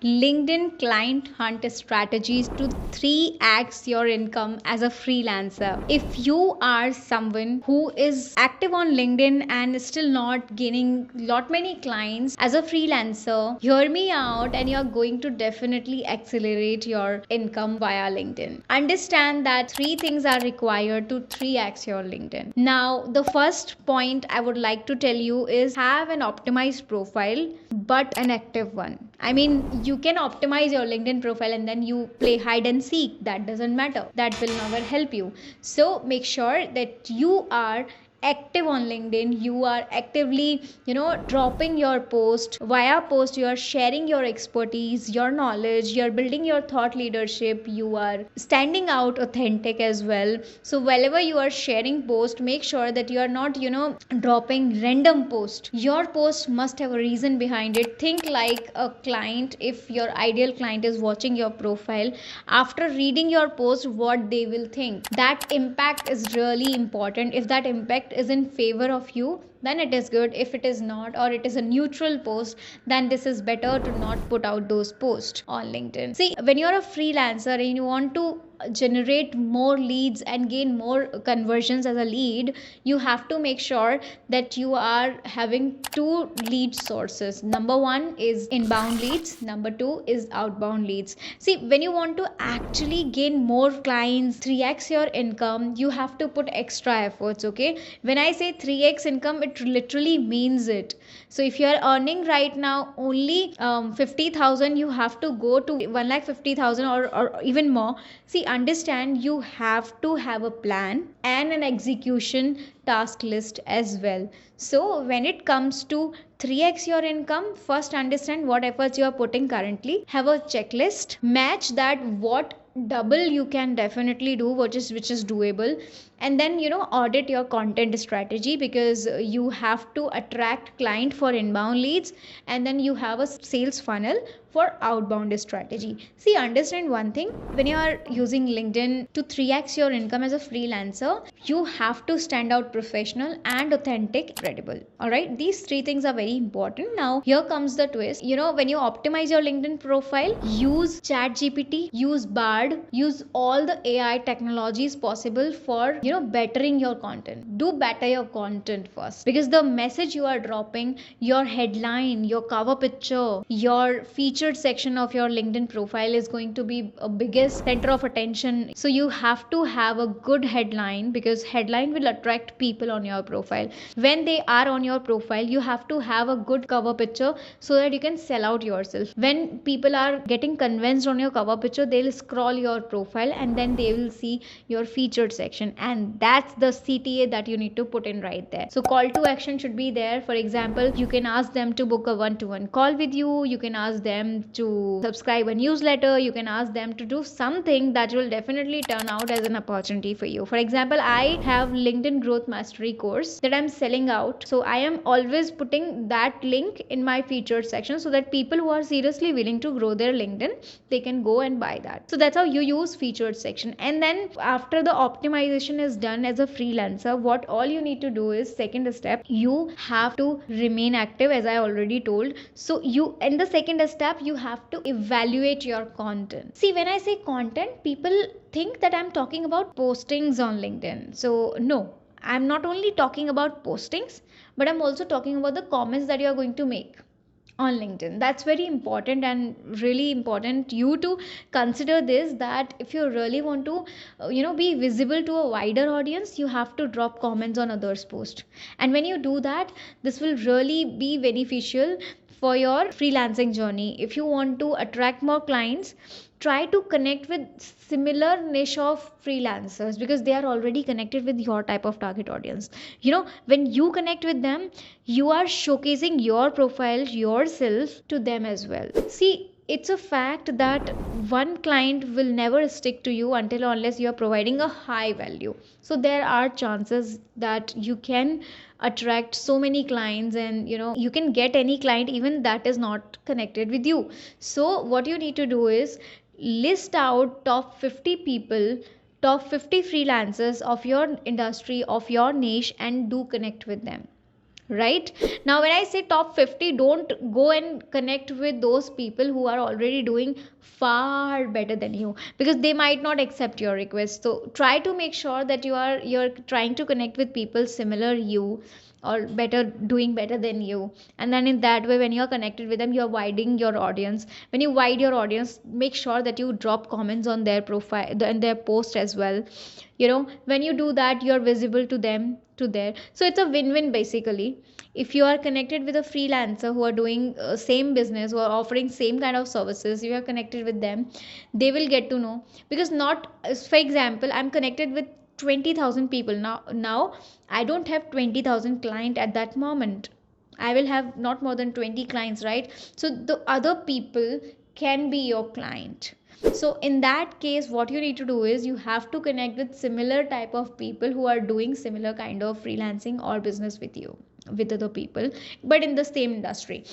LinkedIn client hunt strategies to 3x your income as a freelancer. If you are someone who is active on LinkedIn and still not gaining lot many clients as a freelancer, hear me out and you're going to definitely accelerate your income via LinkedIn. Understand that three things are required to 3x your LinkedIn. Now, the first point I would like to tell you is have an optimized profile but an active one. I mean, you can optimize your LinkedIn profile and then you play hide and seek. That doesn't matter. That will never help you. So make sure that you are active on LinkedIn. You are actively, dropping your post. Via post, you are sharing your expertise, your knowledge, you're building your thought leadership, you are standing out authentic as well. So wherever you are sharing post, make sure that you are not, dropping random post. Your post must have a reason behind it. Think like a client. If your ideal client is watching your profile, after reading your post, what they will think, that impact is really important. If that impact is in favor of you, then it is good. If it is not, or it is a neutral post, then this is better to not put out those posts on LinkedIn. See, when you're a freelancer and you want to generate more leads and gain more conversions as a lead, you have to make sure that you are having two lead sources. Number one is inbound leads, number two is outbound leads. See, when you want to actually gain more clients, 3x your income, you have to put extra efforts. Okay, when I say 3x income, it literally means it. So if you are earning right now only 50,000, you have to go to 1,50,000 or even more. See, understand, you have to have a plan and an execution task list as well. So when it comes to 3x your income, first understand what efforts you are putting currently, have a checklist, match that what double you can definitely do, which is doable, and then audit your content strategy, because you have to attract client for inbound leads, and then you have a sales funnel for outbound strategy. See, understand one thing, when you are using LinkedIn to 3x your income as a freelancer, you have to stand out professional and authentic, credible. All right, these three things are very important. Now here comes the twist. When you optimize your LinkedIn profile, use chat GPT, use Bard, use all the AI technologies possible for bettering your content. Do better your content first, because the message you are dropping, your headline, your cover picture, your featured section of your LinkedIn profile is going to be a biggest center of attention. So you have to have a good headline, because headline will attract people on your profile. When they are on your profile, you have to have a good cover picture so that you can sell out yourself. When people are getting convinced on your cover picture, they'll scroll your profile and then they will see your featured section, and that's the CTA that you need to put in right there. So call to action should be there. For example, you can ask them to book a one-to-one call with you, you can ask them to subscribe a newsletter, you can ask them to do something that will definitely turn out as an opportunity for you. For example, I have LinkedIn growth mastery course that I'm selling out, so I am always putting that link in my featured section so that people who are seriously willing to grow their LinkedIn, they can go and buy that. So that's how you use featured section. And then after the optimization is done as a freelancer, what all you need to do is, second step, you have to remain active, as I already told. So you, in the second step, you have to evaluate your content. See, when I say content, people think that I'm talking about postings on LinkedIn. So no, I'm not only talking about postings, but I'm also talking about the comments that you are going to make on LinkedIn. That's very important, and really important you to consider this, that if you really want to be visible to a wider audience, you have to drop comments on others post. And when you do that, this will really be beneficial for your freelancing journey. If you want to attract more clients, try to connect with similar niche of freelancers, because they are already connected with your type of target audience. When you connect with them, you are showcasing your profile, yourself, to them as well. See, it's a fact that one client will never stick to you until or unless you are providing a high value. So there are chances that you can attract so many clients, and you can get any client even that is not connected with you. So what you need to do is list out top 50 people, top 50 freelancers of your industry, of your niche, and do connect with them. right? Now when I say top 50, don't go and connect with those people who are already doing far better than you, because they might not accept your request. So try to make sure that you're trying to connect with people similar you, or better, doing better than you. And then in that way, when you're connected with them, you're widening your audience. When you widen your audience, make sure that you drop comments on their profile and their post as well. When you do that, you're visible to them, to there. So it's a win-win basically. If you are connected with a freelancer who are doing same business, who are offering same kind of services, you are connected with them, they will get to know. Because not, for example, I'm connected with 20,000 people now. I don't have 20,000 client at that moment. I will have not more than 20 clients, right? So the other people can be your client. So in that case, what you need to do is you have to connect with similar type of people who are doing similar kind of freelancing or business with you, with other people, but in the same industry.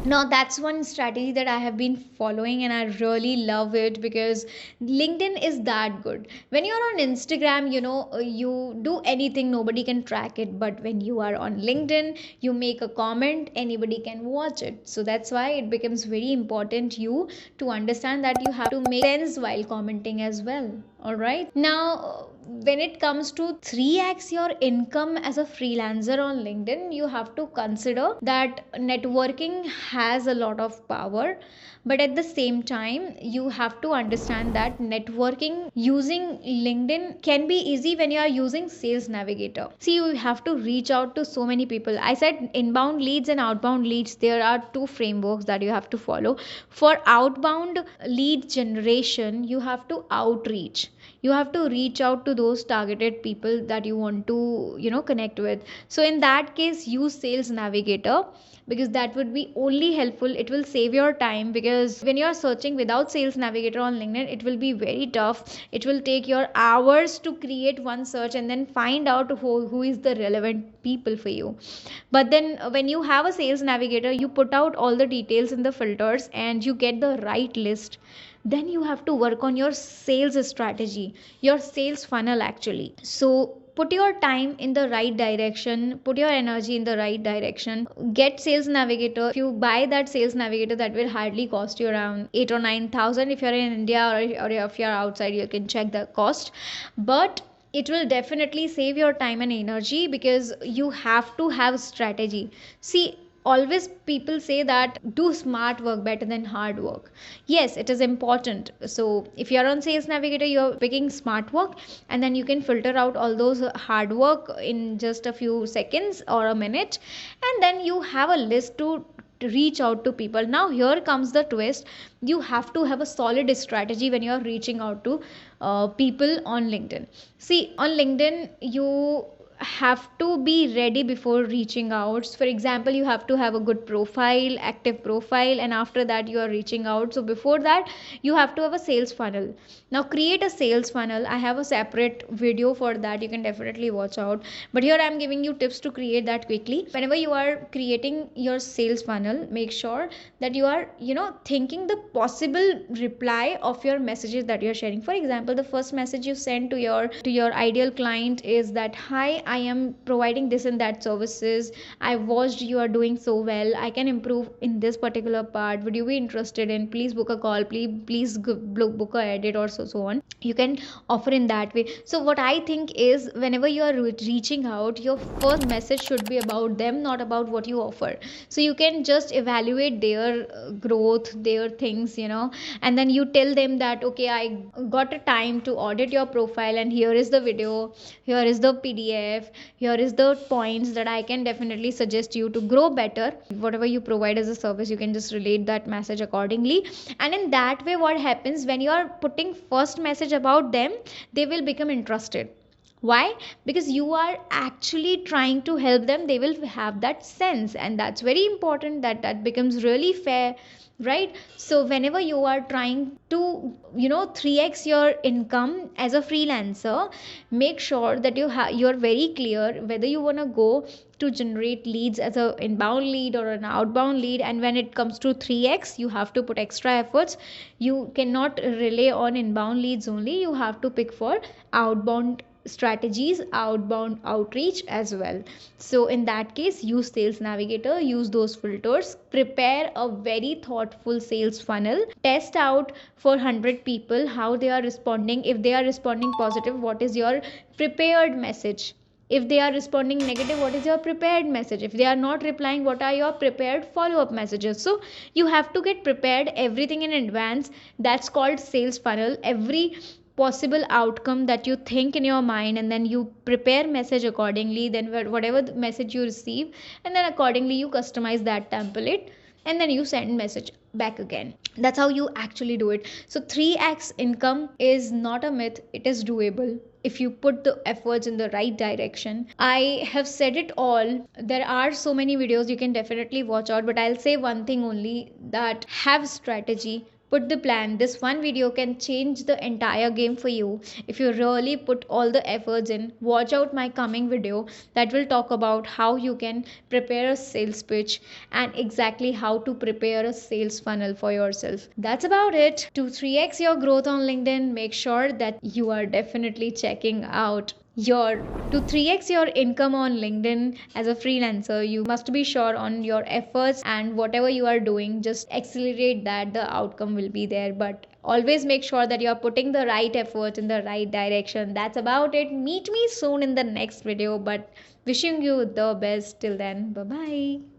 Now that's one strategy that I have been following, and I really love it, because LinkedIn is that good. When you're on Instagram, you do anything, nobody can track it. But when you are on LinkedIn, you make a comment, anybody can watch it. So that's why it becomes very important you to understand that you have to make sense while commenting as well. All right, now when it comes to 3x your income as a freelancer on LinkedIn, you have to consider that networking has a lot of power. But at the same time, you have to understand that networking using LinkedIn can be easy when you are using Sales Navigator. See, you have to reach out to so many people. I said inbound leads and outbound leads, there are two frameworks that you have to follow. For outbound lead generation, you have to outreach. You have to reach out to those targeted people that you want to connect with. So in that case, use Sales Navigator, because that would be only helpful. It will save your time, because when you are searching without Sales Navigator on LinkedIn, it will be very tough. It will take your hours to create one search and then find out who is the relevant people for you. But then when you have a Sales Navigator, you put out all the details in the filters and you get the right list. Then you have to work on your sales strategy, your sales funnel actually. So put your time in the right direction, put your energy in the right direction. Get Sales Navigator. If you buy that Sales Navigator, that will hardly cost you around 8 or 9,000. If you're in India, or if you're outside, you can check the cost. But it will definitely save your time and energy, because you have to have strategy. See, always people say that do smart work better than hard work. Yes, it is important. So if you're on Sales Navigator, you're picking smart work, and then you can filter out all those hard work in just a few seconds or a minute, and then you have a list to reach out to people. Now here comes the twist. You have to have a solid strategy when you are reaching out to people on LinkedIn. See, on LinkedIn, you have to be ready before reaching out. For example, you have to have a good profile, active profile, and after that you are reaching out. So before that, you have to have a sales funnel. Now create a sales funnel. I have a separate video for that, you can definitely watch out. But here I'm giving you tips to create that quickly. Whenever you are creating your sales funnel, make sure that you are thinking the possible reply of your messages that you're sharing. For example, the first message you send to your ideal client is that, hi, I am providing this and that services. I watched you are doing so well. I can improve in this particular part. Would you be interested in? Please book a call. Please book a edit, or so on. You can offer in that way. So what I think is, whenever you are reaching out, your first message should be about them, not about what you offer. So you can just evaluate their growth, their things, and then you tell them that, okay, I got a time to audit your profile, and here is the video, here is the PDF, here is the points that I can definitely suggest you to grow better. Whatever you provide as a service, you can just relate that message accordingly. And in that way, what happens, when you are putting first message about them, they will become interested. Why? Because you are actually trying to help them. They will have that sense, and that's very important, that becomes really fair, right? So whenever you are trying to 3x your income as a freelancer, make sure that you're very clear whether you want to go to generate leads as a inbound lead or an outbound lead. And when it comes to 3x, you have to put extra efforts. You cannot rely on inbound leads only, you have to pick for outbound strategies, outbound outreach as well. So in that case, use Sales Navigator, use those filters, prepare a very thoughtful sales funnel, test out for 100 people how they are responding. If they are responding positive, what is your prepared message? If they are responding negative, what is your prepared message? If they are not replying, what are your prepared follow up messages? So you have to get prepared everything in advance. That's called sales funnel. Every possible outcome that you think in your mind, and then you prepare message accordingly, then whatever the message you receive, and then accordingly you customize that template, and then you send message back again. That's how you actually do it. So 3x income is not a myth, it is doable if you put the efforts in the right direction. I have said it all. There are so many videos you can definitely watch out, but I'll say one thing only, that have strategy, put the plan. This one video can change the entire game for you if you really put all the efforts in. Watch out my coming video that will talk about how you can prepare a sales pitch and exactly how to prepare a sales funnel for yourself. That's about it. To 3x your growth on LinkedIn, make sure that you are definitely checking out your to 3x your income on LinkedIn as a freelancer. You must be sure on your efforts, and whatever you are doing, just accelerate that, the outcome will be there. But always make sure that you are putting the right effort in the right direction. That's about it. Meet me soon in the next video, but wishing you the best till then. Bye bye.